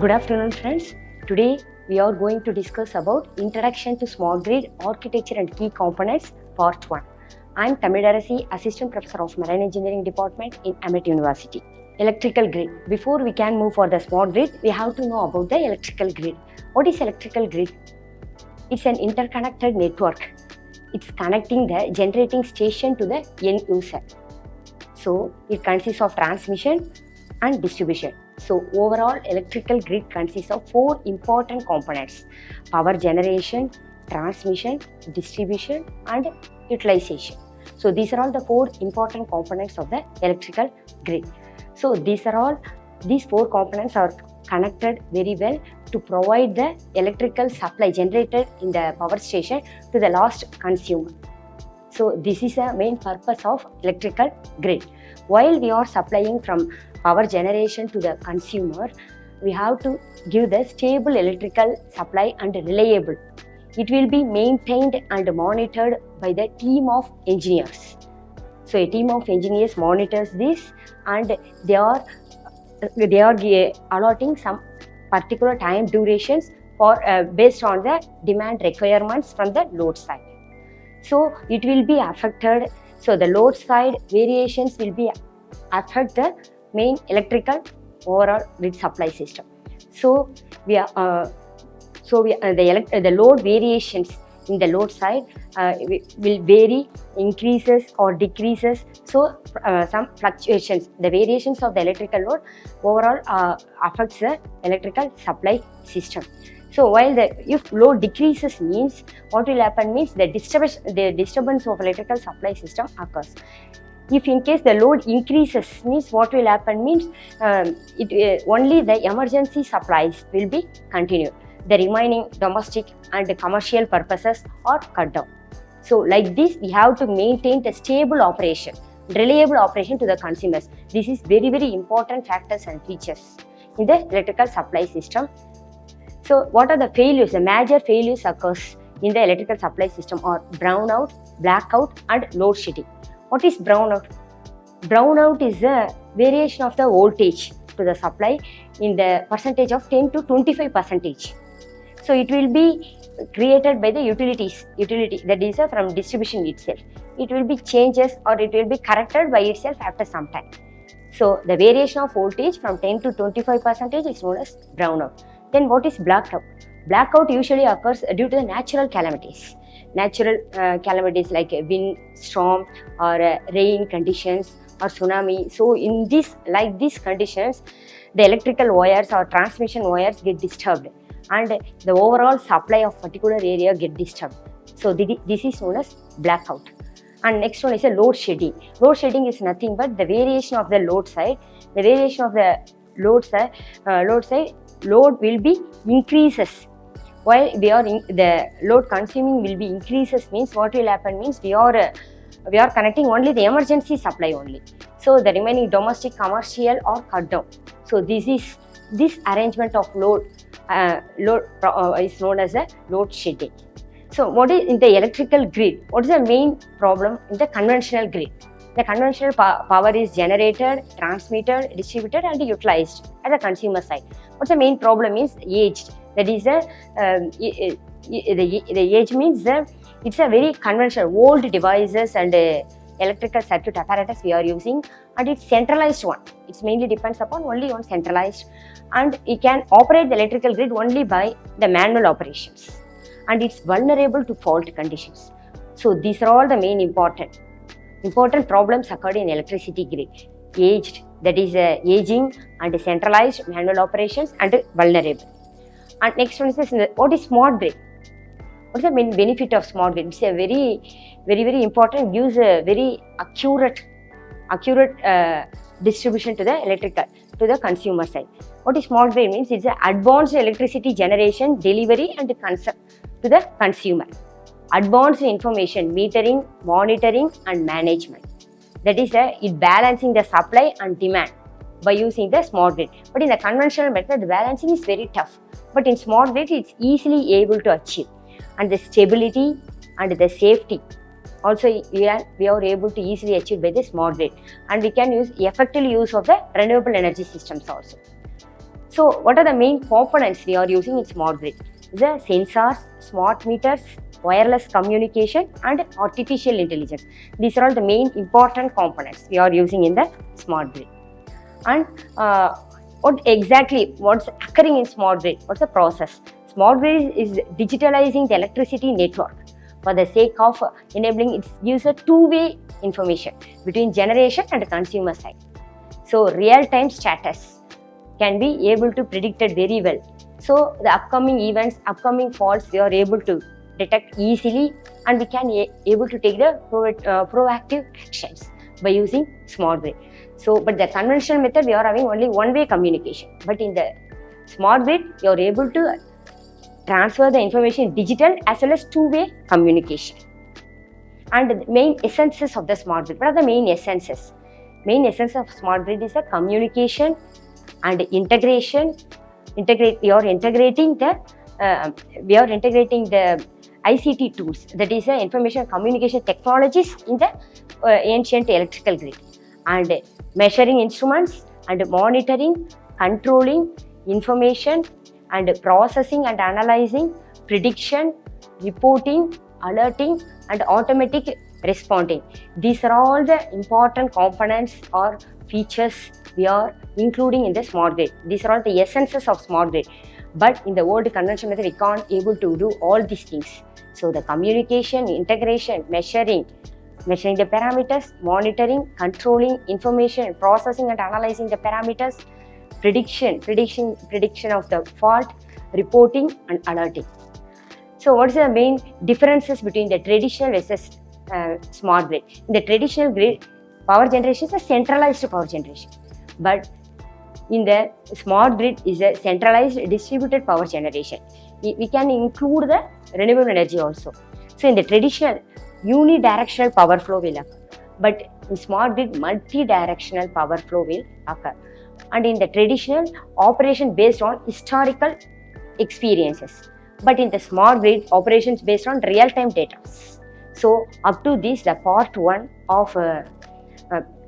Good afternoon, friends. Today we are going to discuss about Introduction to Smart Grid Architecture and Key Components, Part 1. I am Tamilarasi, Assistant Professor of Marine Engineering Department in Amit University. Electrical grid. Before we can move for the smart grid, we have to know about the electrical grid. What is electrical grid? It's an interconnected network. It's connecting the generating station to the end user. So it consists of transmission and distribution. So overall electrical grid consists of 4 important components: power generation, transmission, distribution and utilization. So these are all the 4 important components of the electrical grid. So these 4 components are connected very well to provide the electrical supply generated in the power station to the last consumer. So this is the main purpose of electrical grid. While we are supplying from power generation to the consumer, we have to give the stable electrical supply and reliable. It will be maintained and monitored by the team of engineers. So a team of engineers monitors this, and they are allotting some particular time durations for based on the demand requirements from the load side. So it will be affected. So the load side variations will be affect the main electrical overall grid supply system. So the load variations in the load side will vary, increases or decreases. So some fluctuations, the variations of the electrical load overall affects the electrical supply system. So while if load decreases means, what will happen means the disturbance of electrical supply system occurs. If in case the load increases means, what will happen means only the emergency supplies will be continued. The remaining domestic and commercial purposes are cut down. So like this, we have to maintain the stable operation, reliable operation to the consumers. This is very, very important factors and features in the electrical supply system. So what are the failures? The major failures occurs in the electrical supply system are brownout, blackout and load shedding. What is brownout? Brownout is a variation of the voltage to the supply in the percentage of 10 to 25%. So it will be created by the utility that is from distribution itself. It will be changes or it will be corrected by itself after some time. So the variation of voltage from 10 to 25% is known as brownout. Then what is blackout? Blackout usually occurs due to the natural calamities. Natural calamities like wind, storm or rain conditions or tsunami. So in these conditions, the electrical wires or transmission wires get disturbed and the overall supply of particular area get disturbed. So this is known as blackout. And next one is a load shedding. Load shedding is nothing but the variation of the load side. The variation of the load will be increases. While the load consuming will be increases means, what will happen means we are connecting only the emergency supply only. So the remaining domestic commercial are cut down. So this arrangement of load is known as a load shedding. So what is in the electrical grid? What is the main problem in the conventional grid? The conventional power is generated, transmitted, distributed and utilized at the consumer side. What's the main problem is aged. That is the age means it's a very conventional old devices and electrical circuit apparatus we are using, and it's centralized one. It mainly depends upon only on centralized, and it can operate the electrical grid only by the manual operations, and it's vulnerable to fault conditions. So these are all the main important problems occurred in electricity grid: aged, that is aging, and centralized manual operations and vulnerable. And next one is this: what is smart grid? What is the main benefit of smart grid? It's a very, very, very important. Gives a very accurate distribution to the consumer side. What is smart grid means? It's an advanced electricity generation, delivery, and to the consumer. Advanced information metering, monitoring, and management. That is it balancing the supply and demand by using the smart grid. But in the conventional method, the balancing is very tough. But in smart grid, it's easily able to achieve. And the stability and the safety also we are able to easily achieve by the smart grid. And we can use effectively use of the renewable energy systems also. So what are the main components we are using in smart grid? The sensors, smart meters, wireless communication and artificial intelligence. These are all the main important components we are using in the smart grid. And what's occurring in smart grid? What's the process? Smart grid is digitalizing the electricity network for the sake of enabling its user two-way information between generation and consumer side. So real-time status can be able to predict it very well. So the upcoming events, upcoming faults, we are able to detect easily, and we can able to take the proactive actions by using smart grid. So, but the conventional method, we are having only one-way communication. But in the smart grid, you are able to transfer the information digital as well as two-way communication. And the main essences of the smart grid. What are the main essences? Main essence of smart grid is the communication and integration. We are integrating the ICT tools, that is information communication technologies in the ancient electrical grid, and measuring instruments and monitoring, controlling information and processing and analyzing, prediction, reporting, alerting and automatic responding. These are all the important components or features we are including in the smart grid. These are all the essences of smart grid. But in the old conventional method, we can't able to do all these things. So the communication, integration, measuring the parameters, monitoring, controlling information, processing and analyzing the parameters, prediction of the fault, reporting and alerting. So what is the main differences between the traditional versus smart grid? In the traditional grid, power generation is a centralized power generation, but in the smart grid is a centralized distributed power generation. We can include the renewable energy also. So in the traditional, unidirectional power flow will occur, but in smart grid, multi-directional power flow will occur. And in the traditional, operation based on historical experiences, but in the smart grid, operations based on real-time data. So up to this, the part 1 of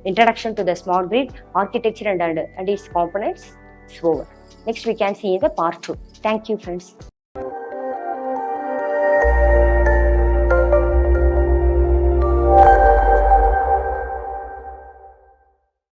introduction to the smart grid architecture and its components is over. Next we can see in the part 2. Thank you friends.